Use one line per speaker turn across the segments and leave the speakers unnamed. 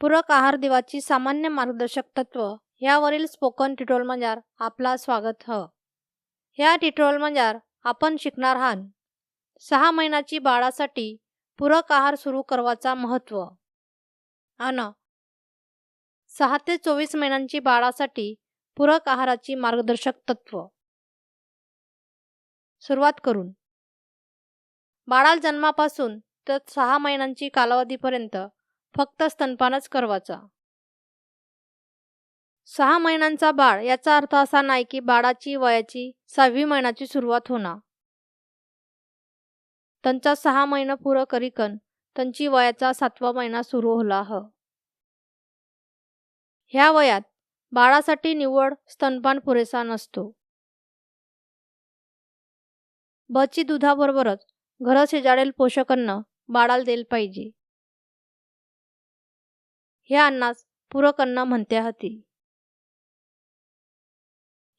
पूरक आहार देवाची सामान्य मार्गदर्शक तत्व यावरील स्पोकन ट्युटोरियलमंजार आपला स्वागत ह. ह्या ट्युटोरियलमंजार आपण शिकणार आहात 6 महिन्याची बाळासाठी पूरक आहार सुरू करवाचा महत्व अन 6 ते 24 महिन्यांची बाळासाठी पूरक आहाराची मार्गदर्शक तत्व. सुरुवात करून बाळाला जन्मापासून तर 6 महिन्यांची कालावधीपर्यंत फक्त स्तनपानच करवाचा. 6 महिन्यांचा बाळ याचा अर्थ असा नाही की बाळाची वयाची 6वी महिन्याची सुरुवात होणार. त्यांचा 6 महिना पूर्ण करीकन त्यांची वयाचा 7वा महिना सुरू होला ह. ह्या वयात बाळासाठी निव्वळ स्तनपान पुरेसा नसतो. बची दुधाबरोबरच घर शिजाडेल पोषक अन्न बाळाला दिले पाहिजे. ह्या अन्नास पूरक अन्न म्हणते हती.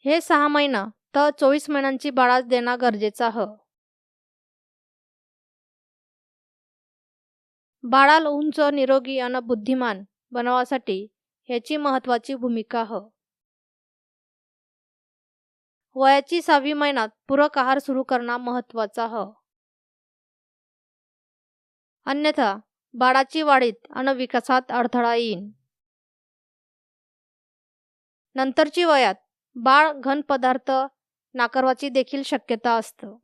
हे 6 महिना तर 24 महिन्यांची बाळास देणं गरजेचा ह. बाळाला उंच निरोगी आणि बुद्धिमान बनवासाठी ह्याची महत्वाची भूमिका ह. वयाची 6वी महिन्यात पूरक आहार सुरू करणं महत्वाचा ह. अन्यथा बाळाची वाढीत आणि विकासात अडथळा येईल. नंतरची वयात बाळ घन पदार्थ नाकारवाची देखील शक्यता असतं.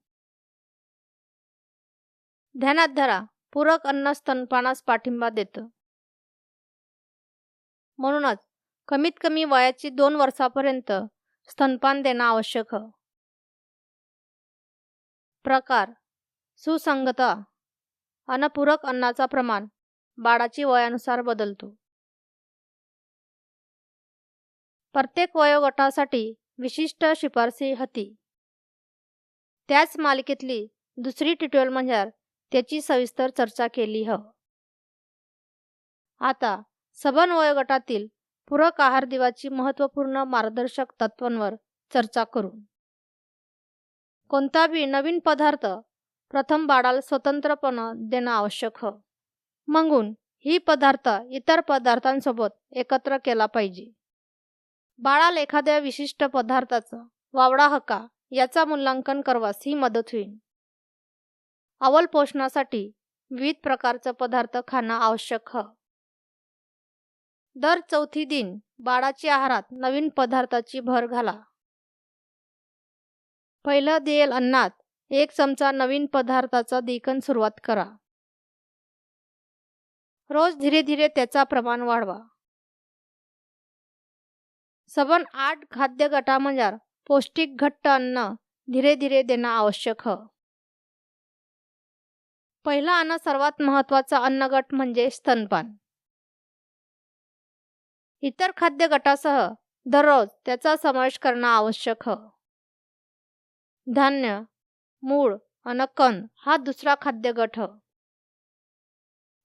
ध्यानात धरा, पूरक अन्न स्तनपानास पाठिंबा देतं. म्हणूनच कमीत कमी वयाची 2 वर्षापर्यंत स्तनपान देणं आवश्यक ह. प्रकार, सुसंगतता आणि पूरक अन्नाचा प्रमाण बाळाची वयानुसार बदलतो. प्रत्येक वयोगटासाठी विशिष्ट शिफारसी हती. त्याच मालिकेतली दुसरी ट्युटोरियल मंजार त्याची सविस्तर चर्चा केली ह. आता सबन वयोगटातील पूरक आहार देवाची महत्त्वपूर्ण मार्गदर्शक तत्वांवर चर्चा करू. कोणता बी नवीन पदार्थ प्रथम बाळाला स्वतंत्रपणे देणं आवश्यक ह. मगून ही पदार्थ इतर पदार्थांसोबत एकत्र केला पाहिजे. बाळाला एखाद्या विशिष्ट पदार्थाचा वावडा हका याचा मूल्यांकन करवास ही मदत होईल. अव्वल पोषणासाठी विविध प्रकारचे पदार्थ खाणं आवश्यक ह. दर चौथी दिन बाळाच्या आहारात नवीन पदार्थाची भर घाला. पहिलं दिलेल्या अन्नात 1 चमचा नवीन पदार्थाचा देकन सुरुवात करा. रोज धीरे धीरे त्याचा प्रमाण वाढवा. सबन 8 खाद्य गटामंजार पौष्टिक घट्ट अन्न धीरे धीरे देणं आवश्यक ह. पहिला आणि सर्वात महत्त्वाचा अन्नगट म्हणजे स्तनपान. इतर खाद्य गटासह दररोज त्याचा समावेश करणं आवश्यक ह. धान्य, मूळ आणि कण हा दुसरा खाद्य गट ह.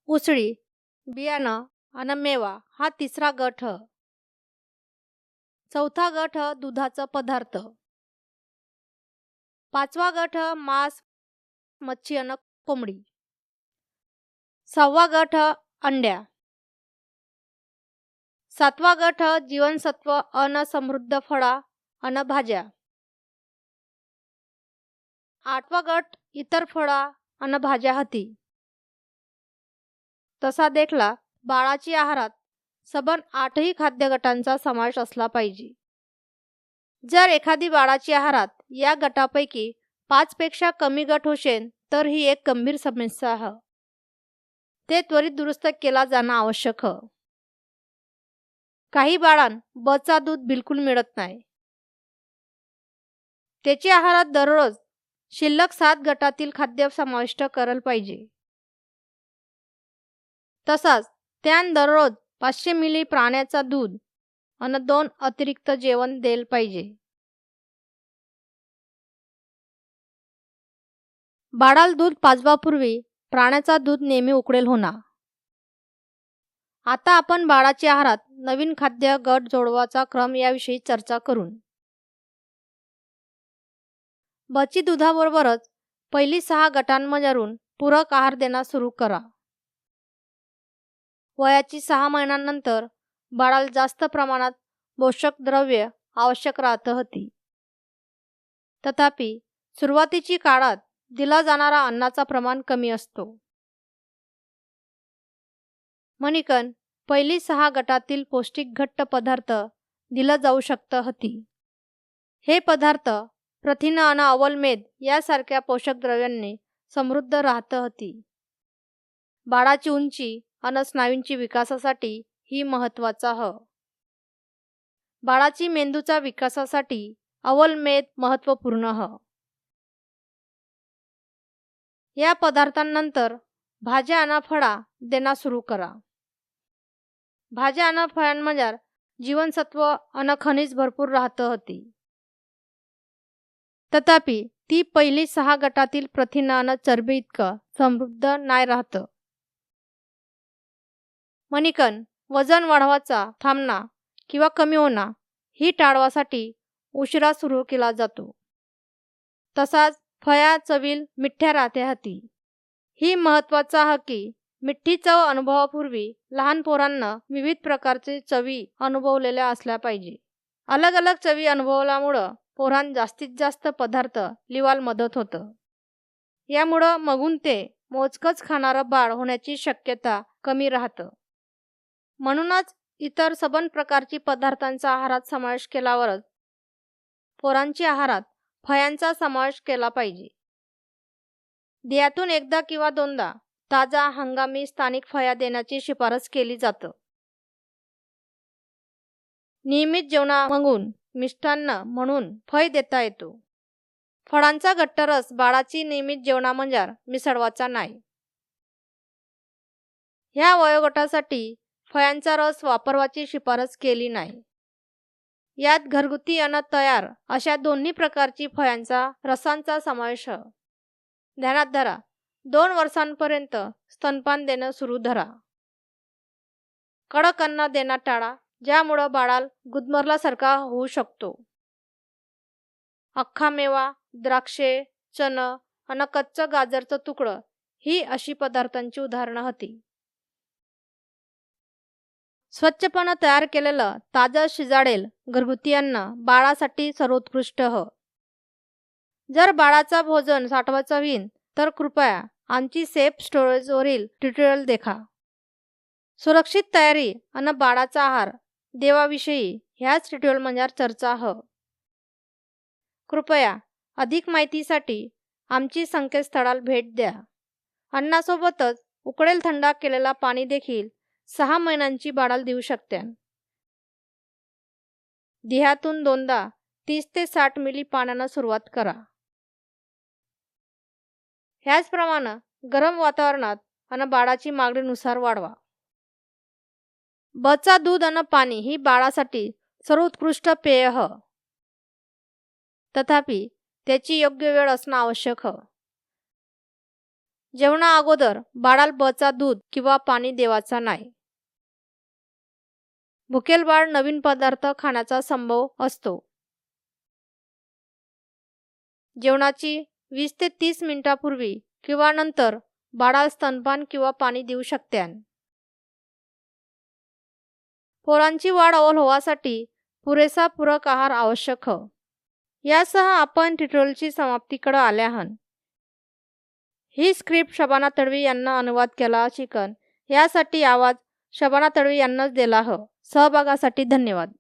उसळी, बियाणं आणि मेवा हा तिसरा गट ह. चौथा गट ह दुधाचा पदार्थ. 5वा गट ह मांस, मच्छी आणि कोंबडी. 6वा गट ह अंड्या. 7वा गट ह जीवनसत्व आणि समृद्ध फळा आणि भाज्या. 8वा गट इतर फळा आणि भाज्या हती. तसा देखला बाळाची आहारात सबन 8ही खाद्य गटांचा समावेश असला पाहिजे. जर एखादी बाळाची आहारात या गटापैकी 5 पेक्षा कमी गट होशेन तर ही एक गंभीर समस्या ह. ते त्वरित दुरुस्त केला जाणं आवश्यक ह. काही बाळांना बचा दूध बिलकुल मिळत नाही. त्याच्या आहारात दररोज शिल्लक 7 गटातील खाद्य समाविष्ट करल पाहिजे. तसाच त्यान दररोज 500 मिली प्राण्याचा दूध आणि 2 अतिरिक्त जेवण देल पाहिजे. बाळाला दूध पाजवापूर्वी प्राण्याचा दूध नेहमी उकळेल होणार. आता आपण बाळाच्या आहारात नवीन खाद्य गट जोडवाचा क्रम याविषयी चर्चा करू. बची दुधाबरोबरच पहिली 6 गटांमधून पूरक आहार देणं सुरू करा. वयाची 6 महिन्यांनंतर बाळाला जास्त प्रमाणात पोषक द्रव्य आवश्यक राहत होती. तथापि सुरुवातीची काळात दिला जाणारा अन्नाचा प्रमाण कमी असतो. मणिकन पहिली 6 गटातील पौष्टिक घट्ट पदार्थ दिला जाऊ शकत होती. हे पदार्थ प्रथिन आणि अवलमेद यासारख्या पोषक द्रव्यांनी समृद्ध राहत होती. बाळाची उंची आणि स्नायूंची विकासासाठी ही महत्त्वाचा ह. बाळाची मेंदूचा विकासासाठी अवलमेद महत्त्वपूर्ण ह. या पदार्थांनंतर भाज्या आणि फळा देणं सुरू करा. भाज्या आणि फळांमध्ये जीवनसत्व आणि खनिज भरपूर राहत होती. तथापि ती पहिली 6 गटातील प्रथिन आणि चरबी इतकं समृद्ध नाही राहत. मणिकन वजन वाढवायचा थांबणं किंवा कमी होणं ही टाळवासाठी उशिरा सुरू केला जातो. तसाच फळा चवील मिठ्या राहते होती. ही महत्त्वाचा ह की मिठी चव अनुभवापूर्वी लहान पोरांना विविध प्रकारचे चवी अनुभवलेल्या असल्या पाहिजे. अलग अलग चवी अनुभवल्यामुळं पोरांना जास्तीत जास्त पदार्थ लिवायला मदत होतं. यामुळं मगून ते मोजकच खाणारं बाळ होण्याची शक्यता कमी राहतं. म्हणूनच इतर सबन प्रकारची पदार्थांचा आहारात समावेश केल्यावरच पोरांच्या आहारात फळांचा समावेश केला पाहिजे. दिवसातून एकदा किंवा दोनदा ताजा हंगामी स्थानिक फळा देण्याची शिफारस केली जाते. नियमित जेवणामधून मिष्टान्न म्हणून फळ देता येतो. फळांचा घट्ट रस बाळाची नियमित जेवणामध्ये मिसळवायचा नाही. ह्या वयोगटासाठी फळांचा रस वापरण्याची शिफारस केली नाही. यात घरगुती आणि तयार अशा दोन्ही प्रकारची फळांचा रसांचा समावेश आहे. ध्यानात धरा, 2 वर्षांपर्यंत स्तनपान देणं सुरू धरा. कडक अन्न देणं टाळा, ज्यामुळे बाळाला गुदमरल्यासारखा होऊ शकतो. अख्खा मेवा, द्राक्षे, चणं आणि कच्चं गाजरचं तुकडं ही अशी पदार्थांची उदाहरणं होती. स्वच्छपणे तयार केलेलं ताजं शिजाडेल घरगुती अन्न बाळासाठी सर्वोत्कृष्ट ह. जर बाळाचा भोजन साठवायचं होईल तर कृपया आमची सेफ स्टोरेजवरील ट्युटोरियल देखा. सुरक्षित तयारी आणि बाळाचा आहार देवाविषयी ह्याच ट्युटोरियलमध्ये चर्चा ह. कृपया अधिक माहितीसाठी आमची संकेतस्थळाला भेट द्या. अन्नासोबतच उकळेल थंड केलेला पाणी देखील 6 महिन्यांची बाळाला देऊ शकता. दिवसातून दोनदा 30 ते 60 मिली पाण्यानं सुरुवात करा. ह्याचप्रमाणे गरम वातावरणात आणि बाळाची मागणीनुसार वाढवा. बच्चा दूध आणि पाणी ही बाळासाठी सर्वोत्कृष्ट पेय ह. तथापि त्याची योग्य वेळ असणं आवश्यक ह. जेवणा अगोदर बाळाला बच्चा दूध किंवा पाणी देवायचा नाही. भुकेल बाळ नवीन पदार्थ खाण्याचा संभव असतो. जेवणाची 20 ते 30 मिनिटांपूर्वी किंवा नंतर बाळाला स्तनपान किंवा पाणी देऊ शकता. पोरांची वाढ अव्वल होण्यासाठी पुरेसा पूरक आहार आवश्यक ह. यासह आपण ट्युटोरियलची समाप्तीकडे आले आहात. ही स्क्रिप्ट शबाना तडवी यांना अनुवाद केला शिकन यासाठी आवाज शबाना तडवी यांनाच दिला ह. सहभागासाठी धन्यवाद.